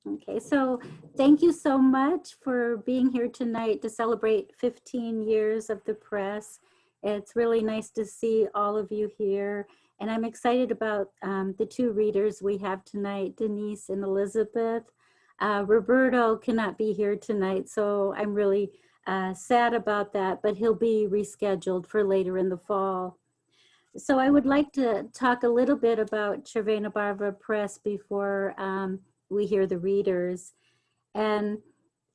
Okay, so thank you so much for being here tonight to celebrate 15 years of the press. It's really nice to see all of you here. And I'm excited about the two readers we have tonight, Denise and Elizabeth. Roberto cannot be here tonight, so I'm really sad about that, but he'll be rescheduled for later in the fall. So I would like to talk a little bit about Červená Barva Press before we hear the readers. And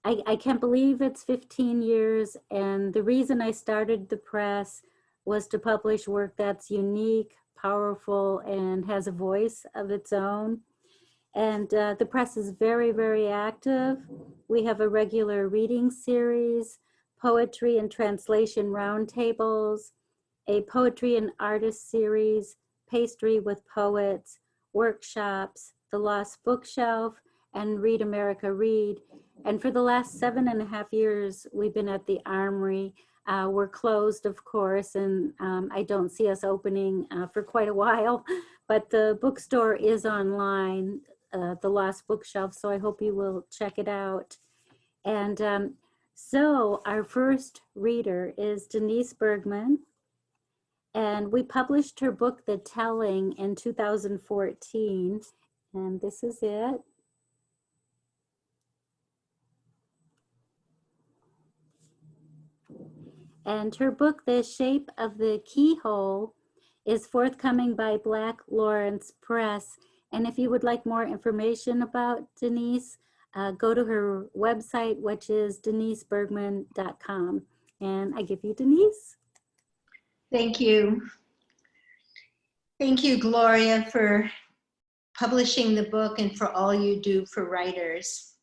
I can't believe it's 15 years. And the reason I started the press was to publish work that's unique, powerful, and has a voice of its own. And the press is very, very active. We have a regular reading series, poetry and translation roundtables, a poetry and artist series, pastry with poets, workshops, the Lost Bookshelf, and Read America Read. And for the last 7.5 years, we've been at the Armory. We're closed, of course, and I don't see us opening for quite a while, but the bookstore is online, the Lost Bookshelf, so I hope you will check it out. And so our first reader is Denise Bergman, and we published her book, The Telling, in 2014, and this is it. And her book, The Shape of the Keyhole, is forthcoming by Black Lawrence Press. And if you would like more information about Denise, go to her website, which is denisebergman.com. And I give you Denise. Thank you. Thank you, Gloria, for publishing the book and for all you do for writers.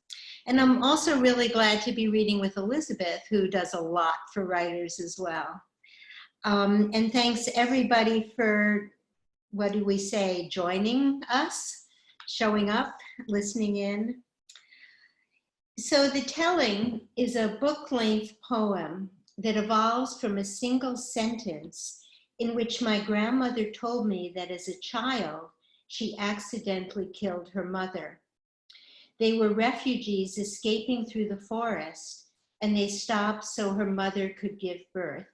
And I'm also really glad to be reading with Elizabeth, who does a lot for writers as well. And thanks everybody for, what do we say, joining us, showing up, listening in. So The Telling is a book-length poem that evolves from a single sentence in which my grandmother told me that as a child, she accidentally killed her mother. They were refugees escaping through the forest, and they stopped so her mother could give birth.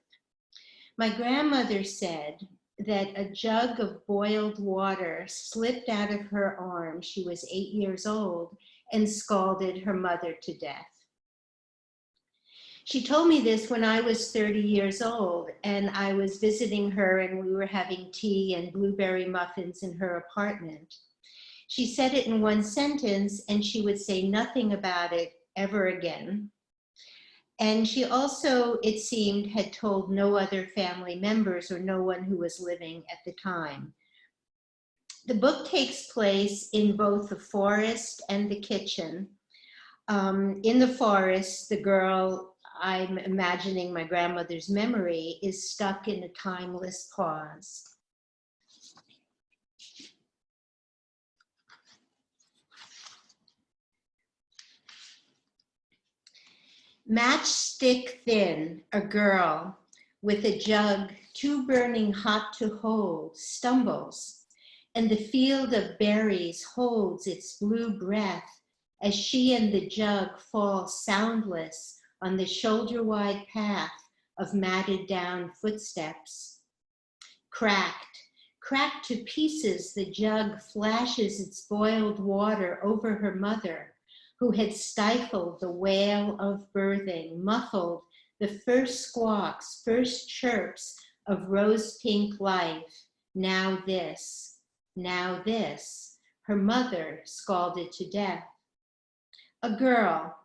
My grandmother said that a jug of boiled water slipped out of her arm. She was 8 years old and scalded her mother to death. She told me this when I was 30 years old, and I was visiting her, and we were having tea and blueberry muffins in her apartment. She said it in one sentence, and she would say nothing about it ever again. And she also, it seemed, had told no other family members or no one who was living at the time. The book takes place in both the forest and the kitchen. In the forest, the girl, I'm imagining my grandmother's memory, is stuck in a timeless pause. Matchstick thin, a girl with a jug too burning hot to hold stumbles, and the field of berries holds its blue breath as she and the jug fall soundless on the shoulder-wide path of matted down footsteps. Cracked to pieces, the jug flashes its boiled water over her mother, who had stifled the wail of birthing, muffled the first squawks, first chirps of rose-pink life. Now this, her mother scalded to death. A girl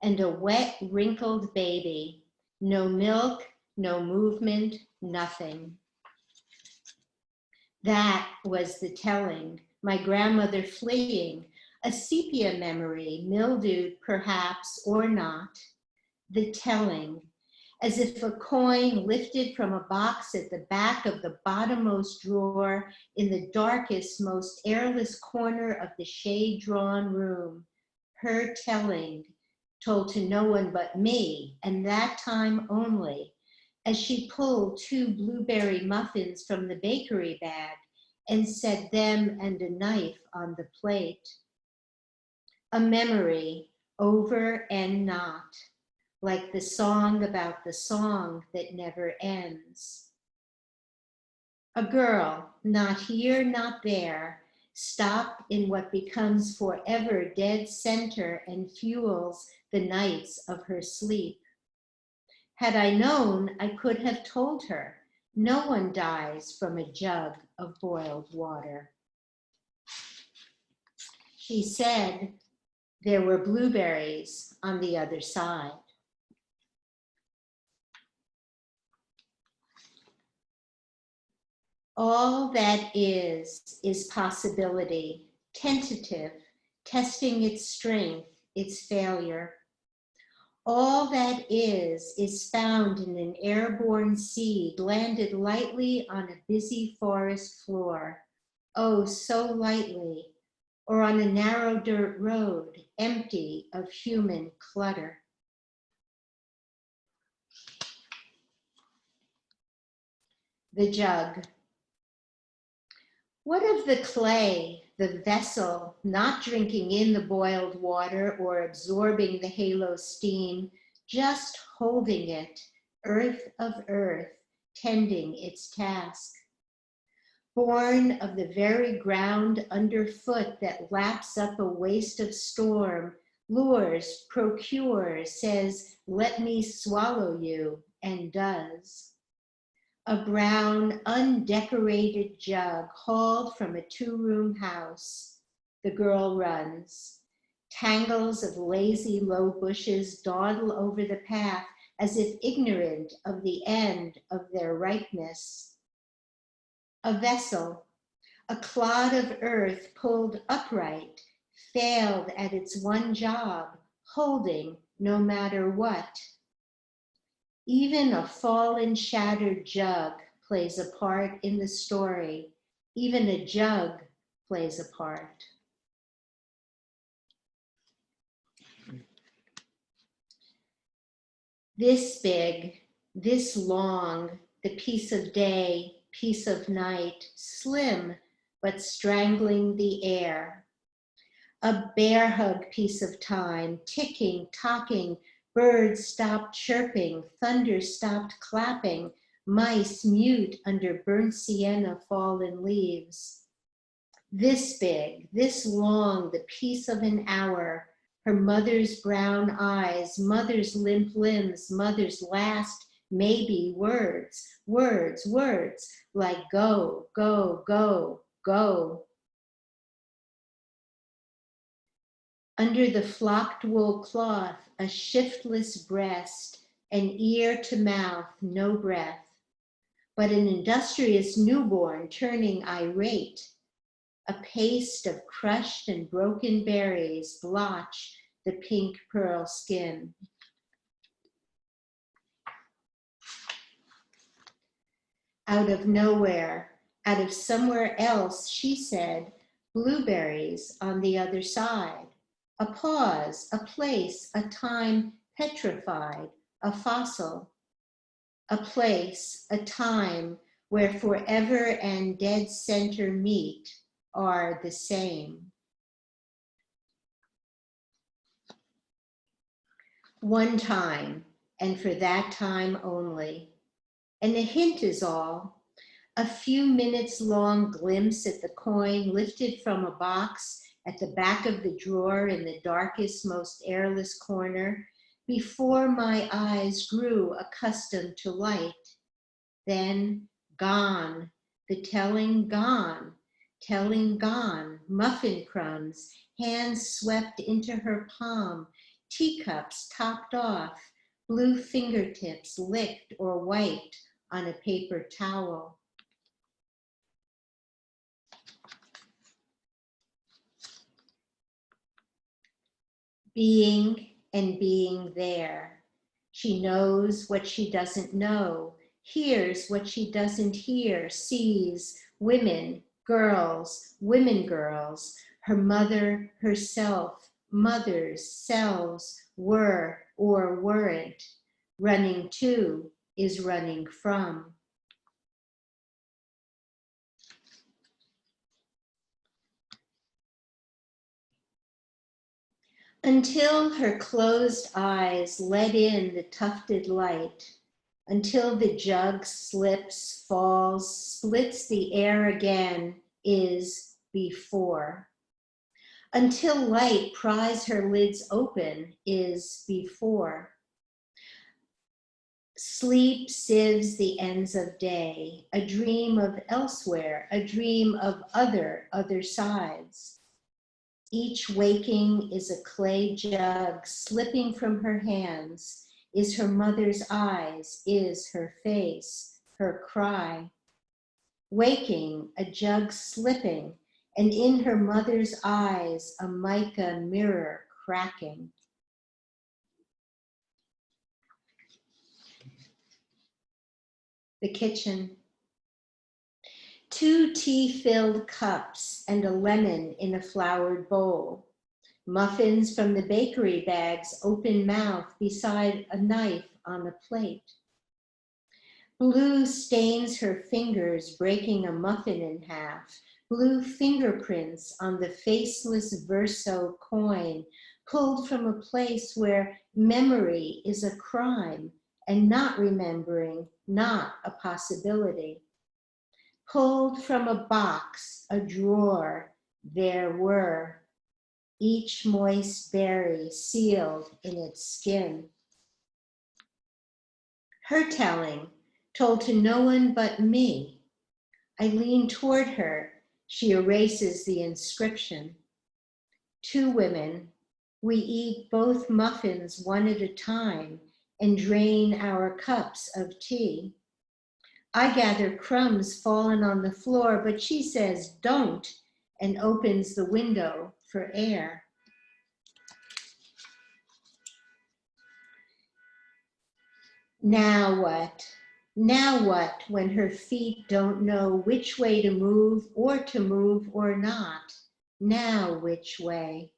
and a wet, wrinkled baby. No milk, no movement, nothing. That was the telling, my grandmother fleeing, a sepia memory, mildewed perhaps or not. The telling, as if a coin lifted from a box at the back of the bottommost drawer in the darkest, most airless corner of the shade-drawn room. Her telling, told to no one but me, and that time only, as she pulled 2 blueberry muffins from the bakery bag and set them and a knife on the plate. a memory over and not, like the song about the song that never ends. A girl, not here, not there, stopped in what becomes forever dead center and fuels the nights of her sleep. Had I known, I could have told her, no one dies from a jug of boiled water. She said there were blueberries on the other side. All that is possibility, tentative, testing its strength, its failure. All that is found in an airborne seed landed lightly on a busy forest floor. Oh, so lightly, or on a narrow dirt road, empty of human clutter. The jug. What of the clay, the vessel, not drinking in the boiled water or absorbing the halo steam, just holding it, earth of earth, tending its task? Born of the very ground underfoot that laps up a waste of storm, lures, procures, says, let me swallow you, and does. A brown, undecorated jug hauled from a two-room house. The girl runs. Tangles of lazy low bushes dawdle over the path as if ignorant of the end of their ripeness. A vessel, a clod of earth pulled upright, failed at its one job, holding no matter what. Even a fallen, shattered jug plays a part in the story. Even a jug plays a part. This big, this long, the piece of day, piece of night, slim, but strangling the air. A bear hug piece of time, ticking, talking, birds stopped chirping, thunder stopped clapping, mice mute under burnt sienna fallen leaves. This big, this long, the piece of an hour, her mother's brown eyes, mother's limp limbs, mother's last maybe words, words, words, like go, go, go, go. Under the flocked wool cloth, a shiftless breast, an ear to mouth, no breath, but an industrious newborn turning irate. A paste of crushed and broken berries blotch the pink pearl skin. Out of nowhere, out of somewhere else, she said, blueberries on the other side. A pause, a place, a time petrified, a fossil. A place, a time where forever and dead center meet are the same. One time, and for that time only. And a hint is all, a few minutes long glimpse at the coin lifted from a box at the back of the drawer in the darkest, most airless corner, before my eyes grew accustomed to light. Then gone, the telling gone, muffin crumbs, hands swept into her palm, teacups topped off, blue fingertips licked or wiped on a paper towel. Being and being there. She knows what she doesn't know, hears what she doesn't hear, sees women, girls, women girls, her mother, herself, mothers, selves, were or weren't. Running to is running from. Until her closed eyes let in the tufted light, until the jug slips, falls, splits the air again, is before. Until light pries her lids open, is before. Sleep sieves the ends of day, a dream of elsewhere, a dream of other sides. Each waking is a clay jug slipping from her hands, is her mother's eyes, is her face, her cry. Waking, a jug slipping, and in her mother's eyes, a mica mirror cracking. The kitchen. 2 tea-filled cups and a lemon in a floured bowl. Muffins from the bakery bag's open mouth beside a knife on a plate. Blue stains her fingers, breaking a muffin in half. Blue fingerprints on the faceless verso coin, pulled from a place where memory is a crime and not remembering not a possibility. Pulled from a box, a drawer, there were, each moist berry sealed in its skin. Her telling, told to no one but me. I lean toward her, she erases the inscription. 2 women, we eat both muffins one at a time and drain our cups of tea. I gather crumbs fallen on the floor, but she says, don't, and opens the window for air. Now what? Now what when her feet don't know which way to move or not? Now which way?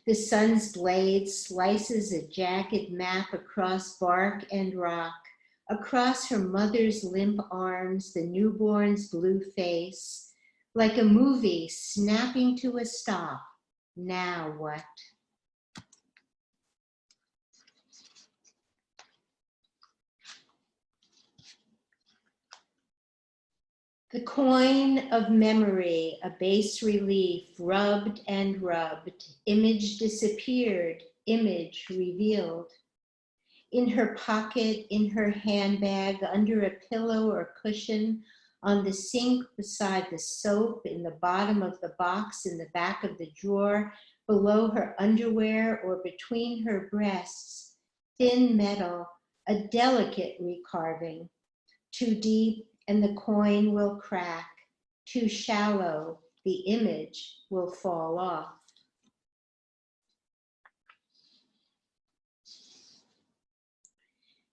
The sun's blade slices a jagged map across bark and rock, across her mother's limp arms, the newborn's blue face, like a movie snapping to a stop. Now what? The coin of memory, a bas relief, rubbed and rubbed, image disappeared, image revealed. In her pocket, in her handbag, under a pillow or cushion, on the sink beside the soap, in the bottom of the box, in the back of the drawer, below her underwear or between her breasts, thin metal, a delicate recarving. Too deep and the coin will crack. Too shallow, the image will fall off.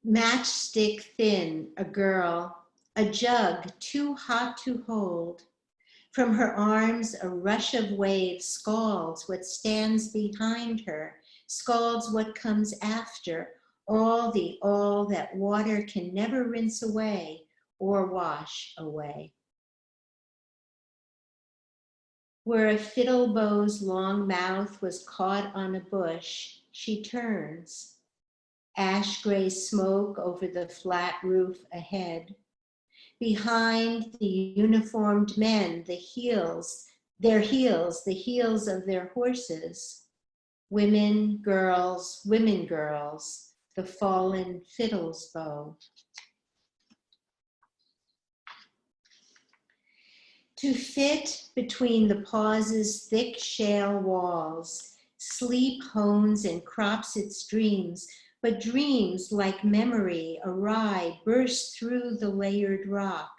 Matchstick thin, a girl, a jug too hot to hold. From her arms, a rush of waves scalds what stands behind her, scalds what comes after, all that water can never rinse away or wash away. Where a fiddle bow's long mouth was caught on a bush, she turns. Ash gray smoke over the flat roof ahead. Behind the uniformed men, the heels of their horses. Women, girls, the fallen fiddle's bow. To fit between the pause's thick shale walls, sleep hones and crops its dreams, but dreams like memory awry burst through the layered rock.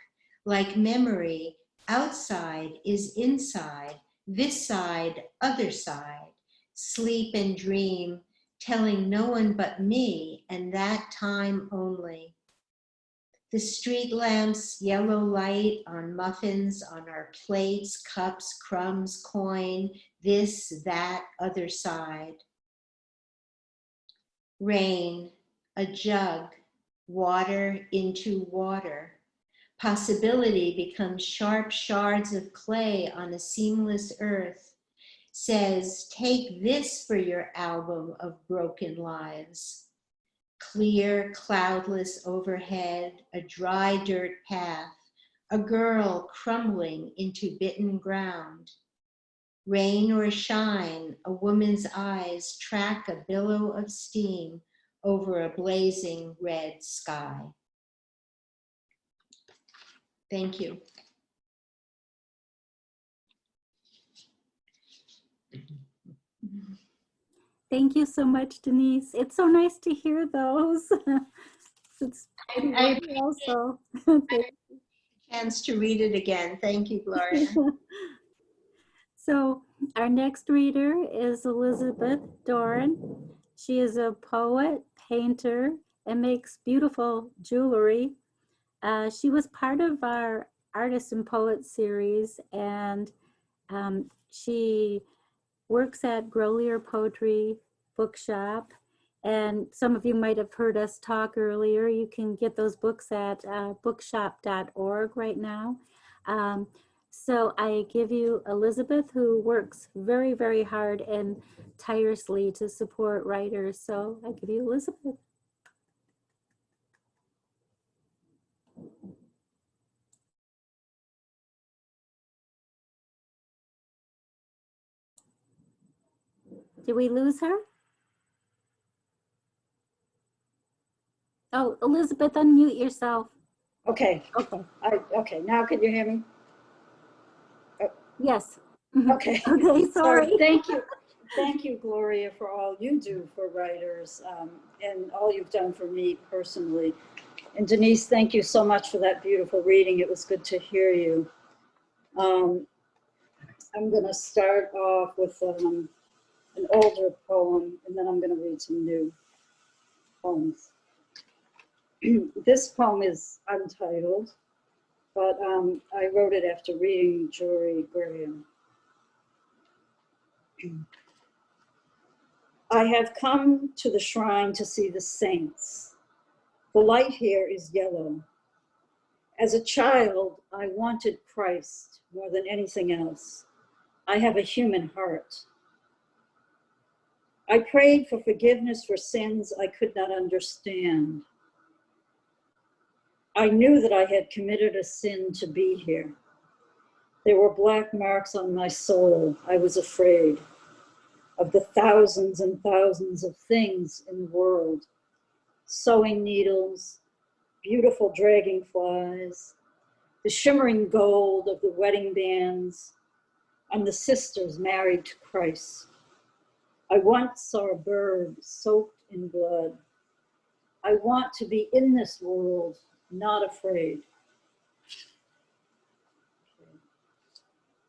Like memory, outside is inside, this side, other side. Sleep and dream, telling no one but me, and that time only. The street lamps, yellow light on muffins, on our plates, cups, crumbs, coin, this, that, other side. Rain, a jug, water into water. Possibility becomes sharp shards of clay on a seamless earth. says, take this for your album of broken lives. Clear, cloudless overhead, a dry dirt path, a girl crumbling into bitten ground. Rain or shine, a woman's eyes track a billow of steam over a blazing red sky. Thank you. Thank you so much, Denise. It's so nice to hear those. It's I also. chance to read it again. Thank you, Gloria. So our next reader is Elizabeth Doran. She is a poet, painter, and makes beautiful jewelry. She was part of our Artists and Poets series, and she works at Gloria Poetry Bookshop. And some of you might have heard us talk earlier. You can get those books at bookshop.org right now. So I give you Elizabeth, who works very, very hard and tirelessly to support writers. So I give you Elizabeth. Did we lose her? Oh, Elizabeth, unmute yourself. Okay. Okay. Okay. Now can you hear me? Yes. Okay. Okay, sorry. Thank you, Gloria, for all you do for writers and all you've done for me personally. And Denise, thank you so much for that beautiful reading. It was good to hear you. I'm going to start off with an older poem, and then I'm going to read some new poems. This poem is untitled, but I wrote it after reading Jory Graham. I have come to the shrine to see the saints. The light here is yellow. As a child, I wanted Christ more than anything else. I have a human heart. I prayed for forgiveness for sins I could not understand. I knew that I had committed a sin to be here. There were black marks on my soul. I was afraid of the thousands and thousands of things in the world. Sewing needles, beautiful dragonflies, the shimmering gold of the wedding bands, and the sisters married to Christ. I once saw a bird soaked in blood. I want to be in this world, not afraid.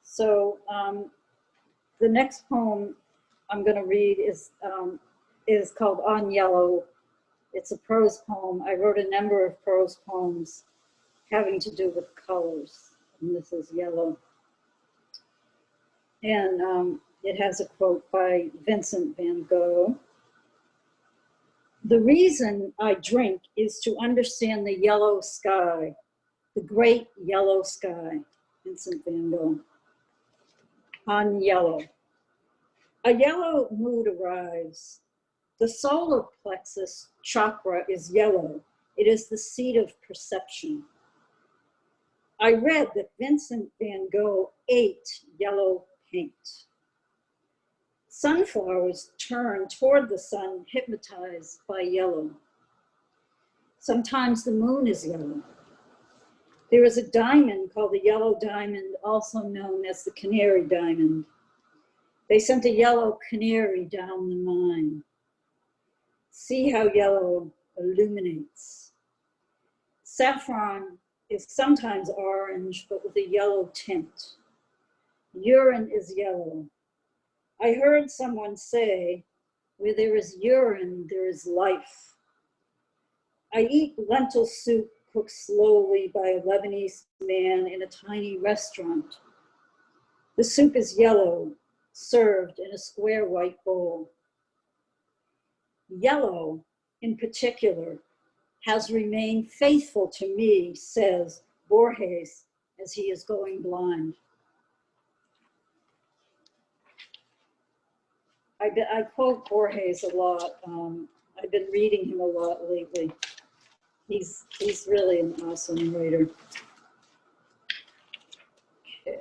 So the next poem I'm going to read is called On Yellow. It's a prose poem. I wrote a number of prose poems having to do with colors, and this is yellow. And it has a quote by Vincent van Gogh. The reason I drink is to understand the yellow sky, the great yellow sky, Vincent van Gogh. On yellow. A yellow mood arrives. The solar plexus chakra is yellow. It is the seat of perception. I read that Vincent van Gogh ate yellow paint. Sunflowers turn toward the sun, hypnotized by yellow. Sometimes the moon is yellow. There is a diamond called the yellow diamond, also known as the canary diamond. They sent a yellow canary down the mine. See how yellow illuminates. Saffron is sometimes orange, but with a yellow tint. Urine is yellow. I heard someone say, where there is urine, there is life. I eat lentil soup cooked slowly by a Lebanese man in a tiny restaurant. The soup is yellow, served in a square white bowl. Yellow, in particular, has remained faithful to me, says Borges, as he is going blind. I quote Borges a lot. I've been reading him a lot lately. He's really an awesome writer. Okay.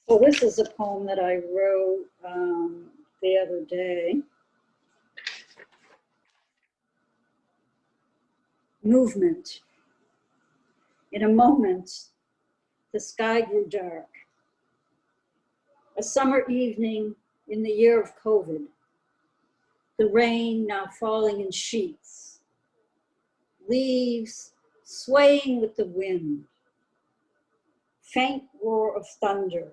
So this is a poem that I wrote the other day. Movement. In a moment, the sky grew dark. A summer evening in the year of COVID. The rain now falling in sheets. Leaves swaying with the wind. Faint roar of thunder.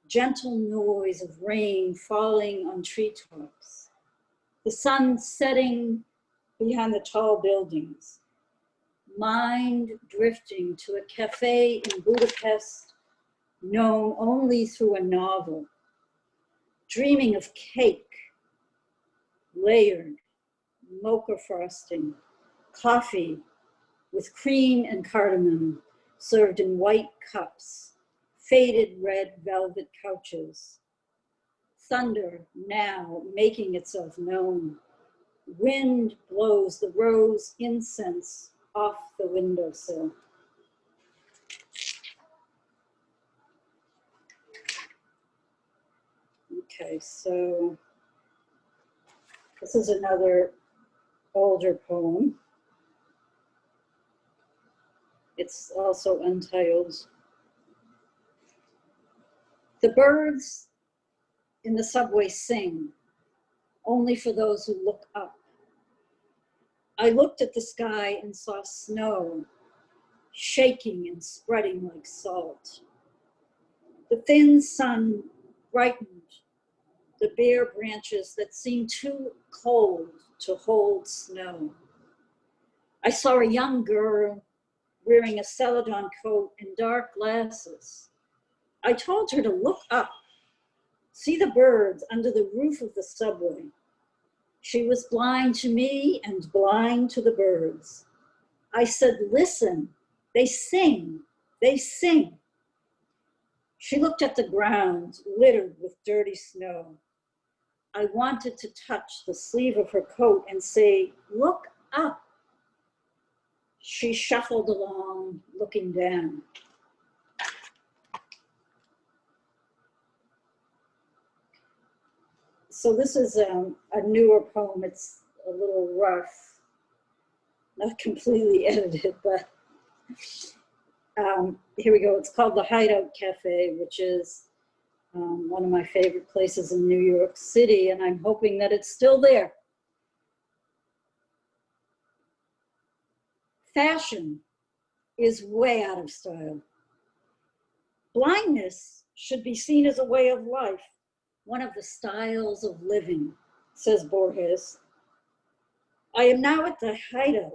Gentle noise of rain falling on treetops. The sun setting behind the tall buildings. Mind drifting to a cafe in Budapest known only through a novel. Dreaming of cake, layered, mocha frosting, coffee with cream and cardamom served in white cups, faded red velvet couches. Thunder now making itself known. Wind blows the rose incense off the windowsill. Okay, so this is another older poem. It's also untitled. The birds in the subway sing, only for those who look up. I looked at the sky and saw snow, shaking and spreading like salt. The thin sun brightened the bare branches that seemed too cold to hold snow. I saw a young girl wearing a celadon coat and dark glasses. I told her to look up, see the birds under the roof of the subway. She was blind to me and blind to the birds. I said, listen, they sing, they sing. She looked at the ground, littered with dirty snow. I wanted to touch the sleeve of her coat and say, look up. She shuffled along, looking down. So this is a newer poem. It's a little rough, not completely edited, but here we go. It's called The Hideout Cafe, which is one of my favorite places in New York City, and I'm hoping that it's still there. Fashion is way out of style. Blindness should be seen as a way of life, one of the styles of living, says Borges. I am now at the Hideout,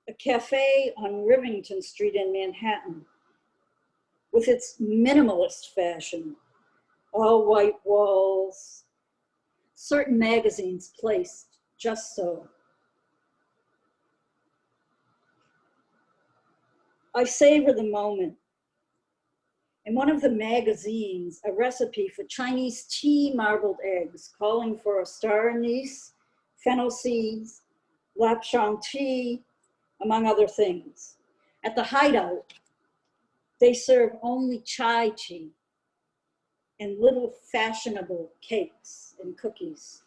a cafe on Rivington Street in Manhattan, with its minimalist fashion, all white walls, certain magazines placed just so. I savor the moment. In one of the magazines, a recipe for Chinese tea marbled eggs, calling for a star anise, fennel seeds, lapsang tea, among other things. At the Hideout, they serve only chai tea and little fashionable cakes and cookies.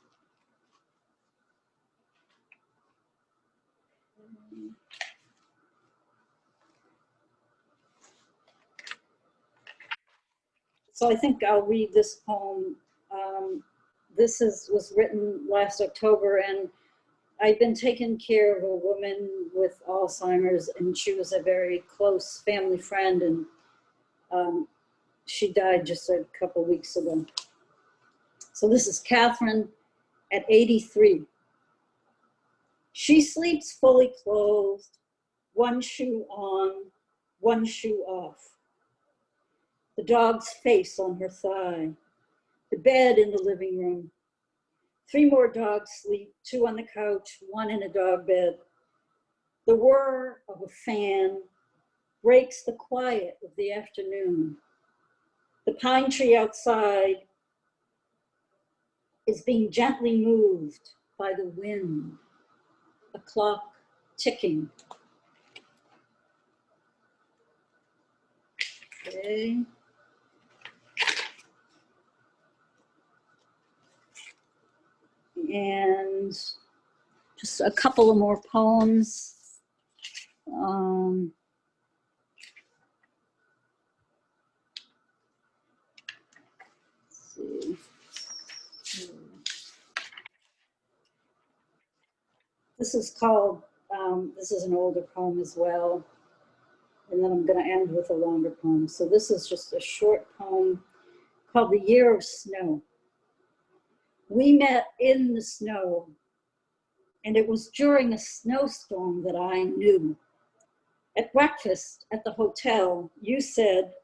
So I think I'll read this poem. This was written last October, and I'd been taking care of a woman with Alzheimer's, and she was a very close family friend, and she died just a couple weeks ago. So this is Catherine at 83. She sleeps fully clothed, one shoe on, one shoe off. The dog's face on her thigh, the bed in the living room. 3 more dogs sleep, 2 on the couch, 1 in a dog bed. The whir of a fan, breaks the quiet of the afternoon. The pine tree outside is being gently moved by the wind, a clock ticking. Okay. And just a couple of more poems. Let's see. This is called, this is an older poem as well. And then I'm going to end with a longer poem. So this is just a short poem called The Year of Snow. We met in the snow, and it was during a snowstorm that I knew. At breakfast at the hotel, you said,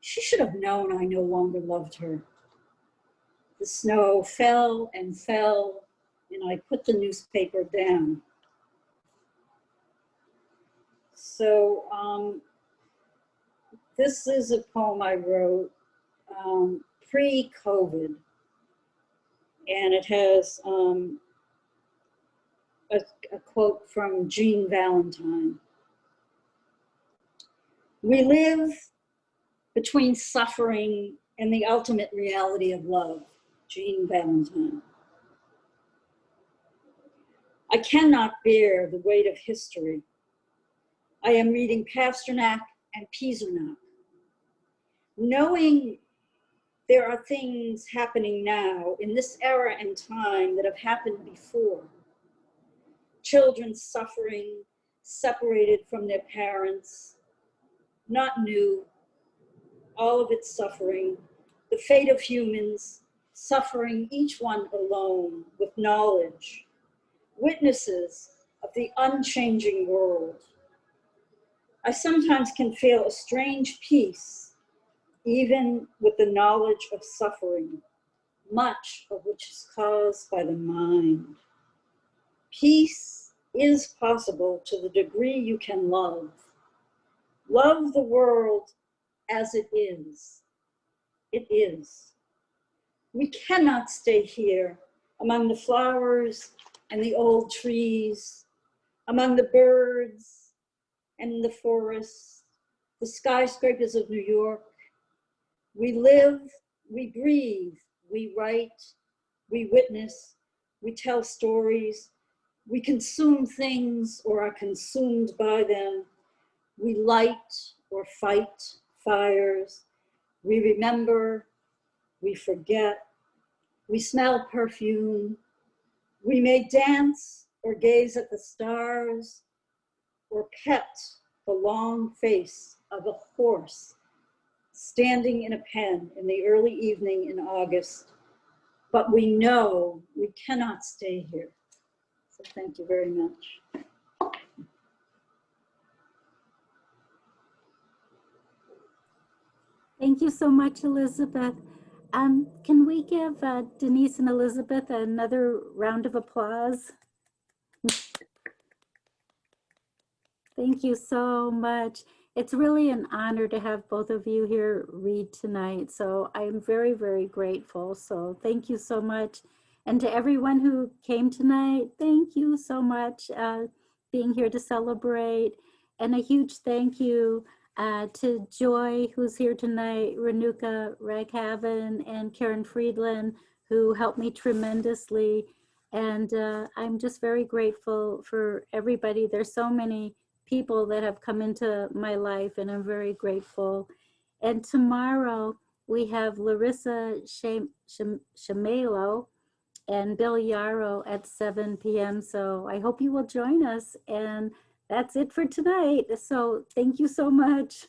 she should have known I no longer loved her. The snow fell and fell, and I put the newspaper down. So this is a poem I wrote pre-COVID, and it has a quote from Jean Valentine. We live between suffering and the ultimate reality of love, Jean Valentine. I cannot bear the weight of history. I am reading Pasternak and Pizarnik. Knowing there are things happening now in this era and time that have happened before. Children suffering, separated from their parents, not new, all of its suffering, the fate of humans, suffering each one alone with knowledge, witnesses of the unchanging world. I sometimes can feel a strange peace, even with the knowledge of suffering, much of which is caused by the mind. Peace is possible to the degree you can love. Love the world as it is. It is. We cannot stay here among the flowers and the old trees, among the birds and the forests, the skyscrapers of New York. We live, we breathe, we write, we witness, we tell stories, we consume things or are consumed by them. We light or fight fires. We remember, we forget, we smell perfume. We may dance or gaze at the stars or pet the long face of a horse standing in a pen in the early evening in August, but we know we cannot stay here. So thank you very much. Thank you so much, Elizabeth. Can we give Denise and Elizabeth another round of applause? Thank you so much. It's really an honor to have both of you here read tonight. So I'm very, very grateful. So thank you so much. And to everyone who came tonight, thank you so much being here to celebrate. And a huge thank you to Joy, who's here tonight, Renuka Raghavan, and Karen Friedland, who helped me tremendously. And I'm just very grateful for everybody. There's so many people that have come into my life, and I'm very grateful. And tomorrow we have Larissa Shamelo and Bill Yarrow at 7 p.m. So I hope you will join us. And that's it for tonight. So thank you so much.